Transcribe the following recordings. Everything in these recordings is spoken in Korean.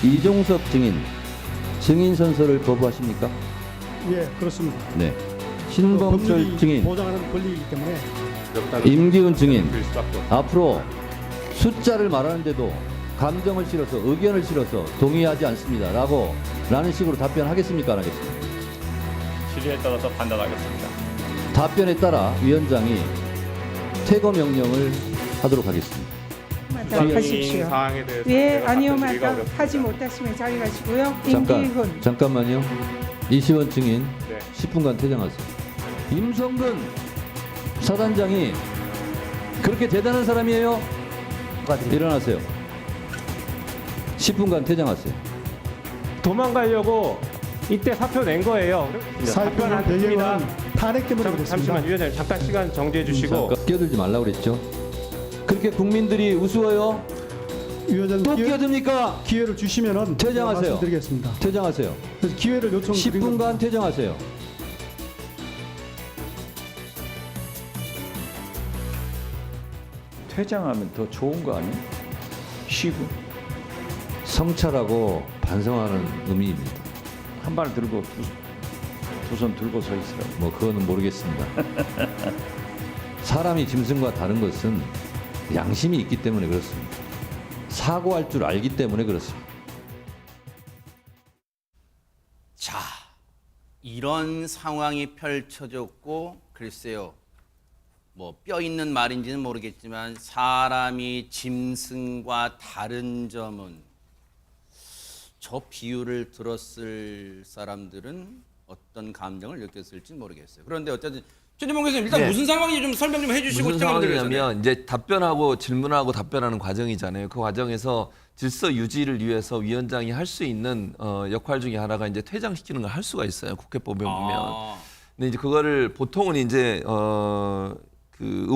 이종섭 증인 선서를 거부하십니까? 예, 그렇습니다. 네. 신범철 법률이 증인, 보장하는 권리이기 때문에 임기훈 증인, 앞으로 숫자를 말하는데도 감정을 실어서 의견을 실어서 동의하지 않습니다. 라는 식으로 답변하겠습니까? 안 하겠습니까? 질의에 따라서 판단하겠습니다. 답변에 따라 위원장이 퇴거 명령을 하도록 하겠습니다. 마다하십시오. 사항에 대해서 예, 제가 아니요, 답변드리기가 마다 어렵습니다. 하지 못하시면 자리 가시고요. 임기훈. 잠깐만요. 이시원 증인 네. 10분간 퇴장하세요. 임성근 사단장이 그렇게 대단한 사람이에요? 일어나세요. 10분간 퇴장하세요. 도망가려고 이때 사표 낸 거예요. 사회표는 배경은 탄핵 때문에 그렇습니다. 잠시만 위원장님 잠깐 시간 정지해 주시고 잠깐 끼어들지 말라고 그랬죠. 그렇게 국민들이 우스워요? 위원장님 또 끼어듭니까? 기회를 주시면은 퇴장하세요. 말씀드리겠습니다. 퇴장하세요. 그래서 기회를 요청드린 10분간 퇴장하세요. 퇴장하면 더 좋은 거 아니에요? 쉬고 성찰하고 반성하는 의미입니다. 한 발 들고 두 손 들고 서 있으라고. 뭐 그거는 모르겠습니다. 사람이 짐승과 다른 것은 양심이 있기 때문에 그렇습니다. 사고할 줄 알기 때문에 그렇습니다. 자, 이런 상황이 펼쳐졌고 글쎄요. 뭐 뼈 있는 말인지는 모르겠지만 사람이 짐승과 다른 점은 저 비유를 들었을 사람들은 어떤 감정을 느꼈을지 모르겠어요. 그런데 어쨌든 최재봉 교수님 일단 무슨 상황인지 좀 설명 좀 해주시고 무슨 상황이냐면 이제 답변하고 질문하고 답변하는 과정이잖아요. 그 과정에서 질서 유지를 위해서 위원장이 할 수 있는 역할 중에 하나가 이제 퇴장시키는 걸 할 수가 있어요. 국회법에 보면. 근데 이제 그거를 보통은 이제 그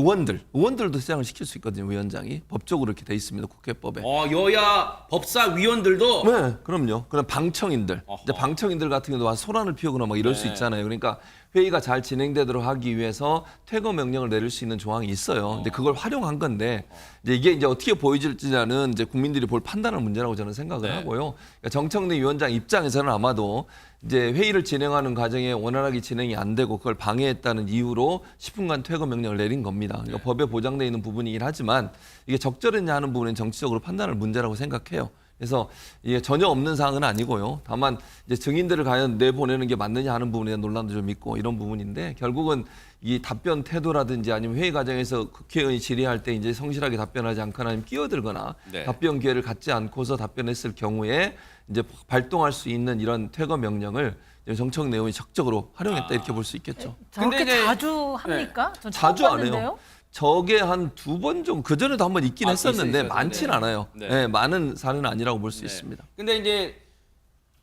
의원들도 퇴장을 시킬 수 있거든요. 위원장이 법적으로 이렇게 돼 있습니다. 국회법에. 여야 법사위원들도 네, 그럼요. 그럼 방청인들, 어허. 이제 방청인들 같은 경우도 와서 소란을 피우거나 막 이럴 수 있잖아요. 그러니까 회의가 잘 진행되도록 하기 위해서 퇴거 명령을 내릴 수 있는 조항이 있어요. 근데 그걸 활용한 건데 이제 이게 이제 어떻게 보여질지는 이제 국민들이 볼 판단할 문제라고 저는 생각을 하고요. 그러니까 정청래 위원장 입장에서는 아마도 이제 회의를 진행하는 과정에 원활하게 진행이 안 되고 그걸 방해했다는 이유로 10분간 퇴거 명령을 내린 겁니다. 그러니까 법에 보장되어 있는 부분이긴 하지만 이게 적절했냐 하는 부분은 정치적으로 판단할 문제라고 생각해요. 그래서 이게 전혀 없는 사항은 아니고요. 다만 이제 증인들을 과연 내보내는 게 맞느냐 하는 부분에 대한 논란도 좀 있고 이런 부분인데 결국은 이 답변 태도라든지 아니면 회의 과정에서 국회의원이 질의할 때 이제 성실하게 답변하지 않거나 아니면 끼어들거나 답변 기회를 갖지 않고서 답변했을 경우에 이제 발동할 수 있는 이런 퇴거 명령을 정청래 의원이 적극적으로 활용했다 이렇게 볼 수 있겠죠. 저렇게 근데 이제- 자주 합니까? 전 자주 처음 안 해요. 봤는데요. 저게 한 2번 정도 그전에도 한번 있긴 했었는데 있어요. 많진 네. 않아요. 네. 네, 많은 사례는 아니라고 볼 수 있습니다. 근데 이제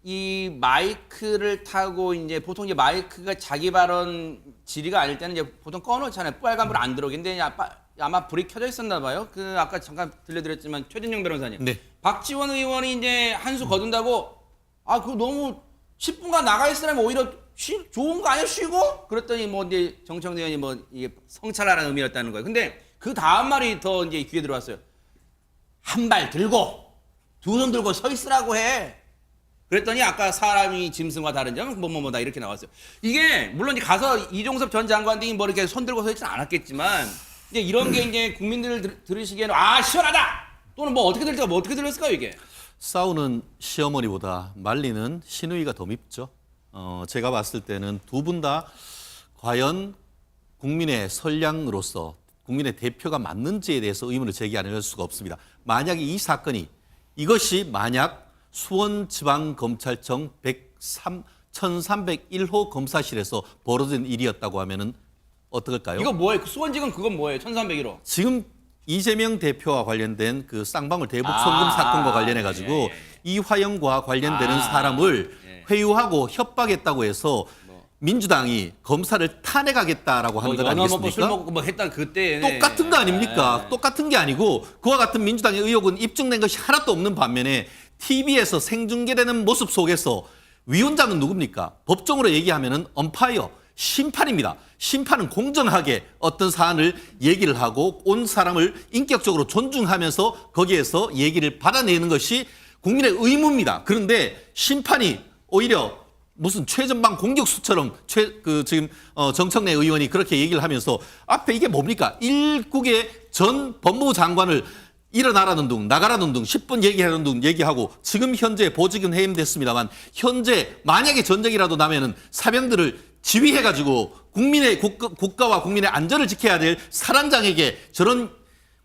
이 마이크를 타고 이제 보통 이제 마이크가 자기 발언 질의가 아닐 때는 이제 보통 꺼놓잖아요. 빨간불 안 들어오게. 근데 아마 불이 켜져 있었나 봐요. 그 아까 잠깐 들려드렸지만 최진영 변호사님. 박지원 의원이 이제 한 수 거둔다고 그거 너무 10분간 나가 있으라면 오히려 좋은 거 아니야 쉬고? 그랬더니 뭐 이제 정청래 의원이 뭐 이게 성찰하라는 의미였다는 거예요. 근데 그 다음 말이 더 이제 귀에 들어왔어요. 한 발 들고 두 손 들고 서 있으라고 해. 그랬더니 아까 사람이 짐승과 다른 점은 뭐뭐뭐다 이렇게 나왔어요. 이게 물론 이제 가서 이종섭 전 장관 등이 뭐 이렇게 손 들고 서 있지는 않았겠지만 이제 이런 게 이제 국민들 들으시기에는 시원하다 또는 뭐 어떻게 들릴까 뭐 어떻게 들렸을까요 이게? 싸우는 시어머니보다 말리는 시누이가 더 밉죠. 제가 봤을 때는 두 분 다 과연 국민의 선량으로서 국민의 대표가 맞는지에 대해서 의문을 제기 안 할 수가 없습니다. 만약에 이 사건이 이것이 만약 수원지방검찰청 1301호 검사실에서 벌어진 일이었다고 하면은 어떨까요? 이거 뭐예요? 수원지검 그건 뭐예요? 1301호. 지금 이재명 대표와 관련된 그 쌍방울 대북 송금 사건과 관련해 가지고 이화영과 관련되는 사람을 회유하고 협박했다고 해서 민주당이 검사를 탄핵하겠다라고 하는 것 아니겠습니까? 술 먹고 뭐 했다 그때 똑같은 거 아닙니까? 똑같은 게 아니고 그와 같은 민주당의 의혹은 입증된 것이 하나도 없는 반면에 TV에서 생중계되는 모습 속에서 위원장은 누굽니까? 법정으로 얘기하면은 엄파이어, 심판입니다. 심판은 공정하게 어떤 사안을 얘기를 하고 온 사람을 인격적으로 존중하면서 거기에서 얘기를 받아내는 것이 국민의 의무입니다. 그런데 심판이 오히려 무슨 최전방 공격수처럼 지금 정청래 의원이 그렇게 얘기를 하면서 앞에 이게 뭡니까? 일국의 전 법무부 장관을 일어나라는 둥 나가라는 둥 10분 얘기하는 둥 얘기하고 지금 현재 보직은 해임됐습니다만 현재 만약에 전쟁이라도 나면은 사병들을 지휘해가지고 국민의 국가와 국민의 안전을 지켜야 될 사단장에게 저런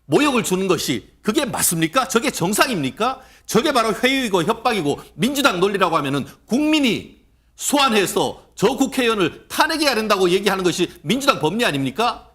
모욕을 주는 것이 그게 맞습니까? 저게 정상입니까? 저게 바로 회유이고 협박이고 민주당 논리라고 하면은 국민이 소환해서 저 국회의원을 탄핵해야 된다고 얘기하는 것이 민주당 법리 아닙니까?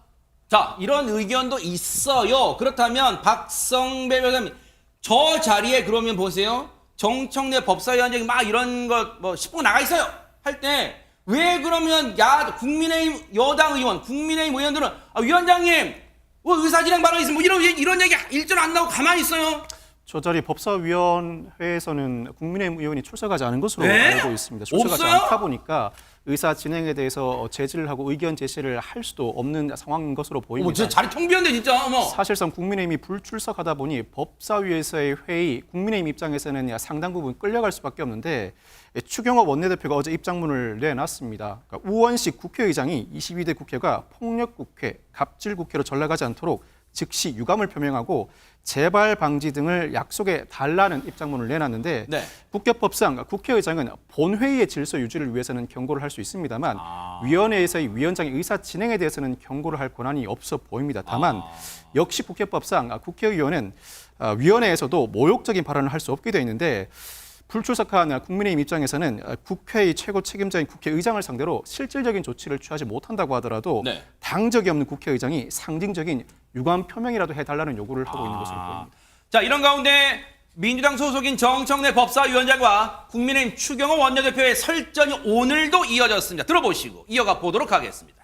자, 이런 의견도 있어요. 그렇다면 박성배 변호사님, 저 자리에 그러면 보세요. 정청래 법사위원장이 막 이런 거 뭐 10분 나가 있어요. 할 때 왜 그러면 국민의힘 여당 의원, 국민의힘 의원들은 위원장님 뭐 의사진행 발언 있으면 뭐 이런 얘기 일절 안 나오고 가만히 있어요. 저 자리 법사위원회에서는 국민의힘 의원이 출석하지 않은 것으로 네? 알고 있습니다. 출석하지 없어요? 않다 보니까 의사 진행에 대해서 제지를 하고 의견 제시를 할 수도 없는 상황인 것으로 보입니다. 진짜 자리 텅 비었네 진짜. 어머. 사실상 국민의힘이 불출석하다 보니 법사위에서의 회의, 국민의힘 입장에서는 상당 부분 끌려갈 수밖에 없는데 추경호 원내대표가 어제 입장문을 내놨습니다. 그러니까 우원식 국회의장이 22대 국회가 폭력국회, 갑질국회로 전락하지 않도록 즉시 유감을 표명하고 재발 방지 등을 약속해 달라는 입장문을 내놨는데 네. 국회법상 국회의장은 본회의의 질서 유지를 위해서는 경고를 할 수 있습니다만 위원회에서의 위원장의 의사 진행에 대해서는 경고를 할 권한이 없어 보입니다. 다만 역시 국회법상 국회의원은 위원회에서도 모욕적인 발언을 할 수 없게 되어 있는데 불출석한 국민의힘 입장에서는 국회의 최고 책임자인 국회의장을 상대로 실질적인 조치를 취하지 못한다고 하더라도 네. 당적이 없는 국회의장이 상징적인 유감 표명이라도 해달라는 요구를 하고 있는 것으로 보입니다. 자, 이런 가운데 민주당 소속인 정청래 법사위원장과 국민의힘 추경호 원내대표의 설전이 오늘도 이어졌습니다. 들어보시고 이어가 보도록 하겠습니다.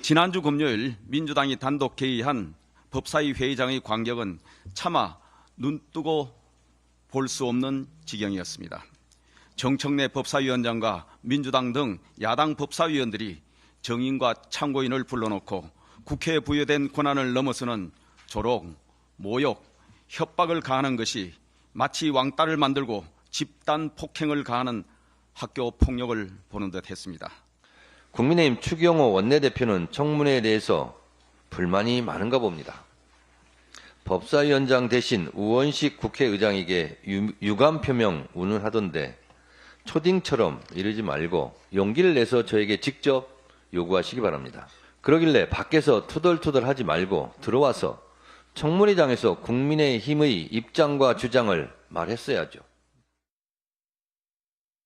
지난주 금요일 민주당이 단독 개의한 법사위 회의장의 광경은 차마 눈뜨고 볼 수 없는 지경이었습니다. 정청래 법사위원장과 민주당 등 야당 법사위원들이 정인과 참고인을 불러놓고 국회에 부여된 권한을 넘어서는 조롱, 모욕, 협박을 가하는 것이 마치 왕따를 만들고 집단 폭행을 가하는 학교 폭력을 보는 듯 했습니다. 국민의힘 추경호 원내대표는 청문회에 대해서 불만이 많은가 봅니다. 법사위원장 대신 우원식 국회의장에게 유감 표명 운운하던데 초딩처럼 이러지 말고 용기를 내서 저에게 직접 요구하시기 바랍니다. 그러길래 밖에서 투덜투덜하지 말고 들어와서 청문회장에서 국민의힘의 입장과 주장을 말했어야죠.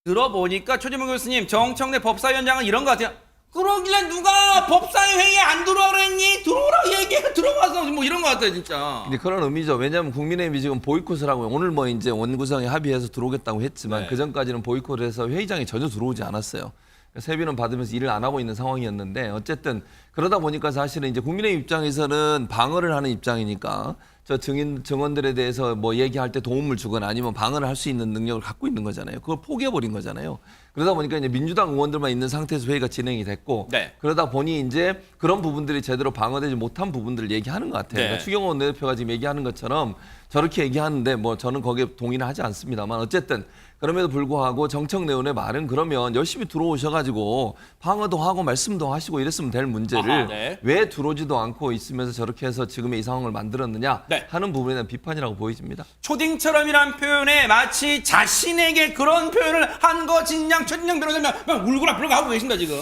들어보니까 최재명 교수님, 정청래 법사위원장은 이런 것 같아요. 그러길래 누가 법사위 회의에 안 들어오라 했니? 들어오라 얘기해. 들어가서 뭐 이런 것 같아요 진짜. 근데 그런 의미죠. 왜냐하면 국민의힘이 지금 보이콧을 하고 오늘 뭐 이제 원구성에 합의해서 들어오겠다고 했지만 네. 그 전까지는 보이콧을 해서 회의장에 전혀 들어오지 않았어요. 세비는 받으면서 일을 안 하고 있는 상황이었는데 어쨌든 그러다 보니까 사실은 이제 국민의힘 입장에서는 방어를 하는 입장이니까 저 증언들에 대해서 뭐 얘기할 때 도움을 주거나 아니면 방어를 할 수 있는 능력을 갖고 있는 거잖아요. 그걸 포기해버린 거잖아요. 그러다 보니까 이제 민주당 의원들만 있는 상태에서 회의가 진행이 됐고 네. 그러다 보니 이제 그런 부분들이 제대로 방어되지 못한 부분들을 얘기하는 것 같아요. 네. 그러니까 추경호 원내대표가 지금 얘기하는 것처럼 저렇게 얘기하는데 뭐 저는 거기에 동의는 하지 않습니다만 어쨌든 그럼에도 불구하고 정청래 의원의 말은 그러면 열심히 들어오셔가지고 방어도 하고 말씀도 하시고 이랬으면 될 문제를 아하, 네. 왜 들어오지도 않고 있으면서 저렇게 해서 지금의 이 상황을 만들었느냐 네. 하는 부분에 대한 비판이라고 보여집니다. 초딩처럼이란 표현에 마치 자신에게 그런 표현을 한 거 진양 최진영 변호사님 막 울고라 불고 하고 계십니다 지금.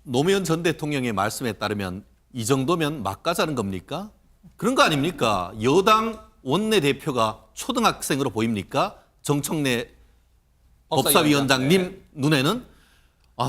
노무현 전 대통령의 말씀에 따르면 이 정도면 막 가자는 겁니까? 그런 거 아닙니까? 여당 원내대표가 초등학생으로 보입니까? 정청래 법사위원장님 눈에는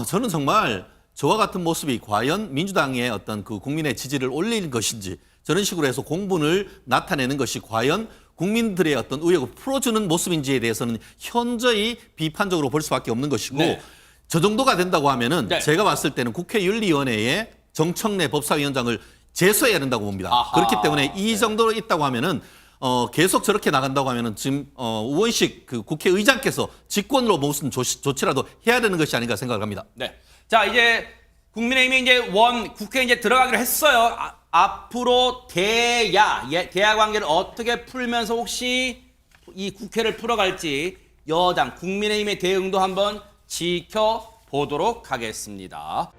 저는 정말 저와 같은 모습이 과연 민주당의 어떤 그 국민의 지지를 올리는 것인지 저런 식으로 해서 공분을 나타내는 것이 과연 국민들의 어떤 의혹을 풀어주는 모습인지에 대해서는 현저히 비판적으로 볼 수밖에 없는 것이고 네. 저 정도가 된다고 하면은 네. 제가 봤을 때는 국회윤리위원회에 정청래 법사위원장을 제소해야 된다고 봅니다. 아하. 그렇기 때문에 이 정도로 있다고 하면은 계속 저렇게 나간다고 하면은 지금 우원식 그 국회의장께서 직권으로 무슨 조치라도 해야 되는 것이 아닌가 생각을 합니다. 네. 자, 이제 국민의힘이 이제 국회에 이제 들어가기로 했어요. 앞으로 대야 관계를 어떻게 풀면서 혹시 이 국회를 풀어갈지 여당 국민의힘의 대응도 한번 지켜보도록 하겠습니다.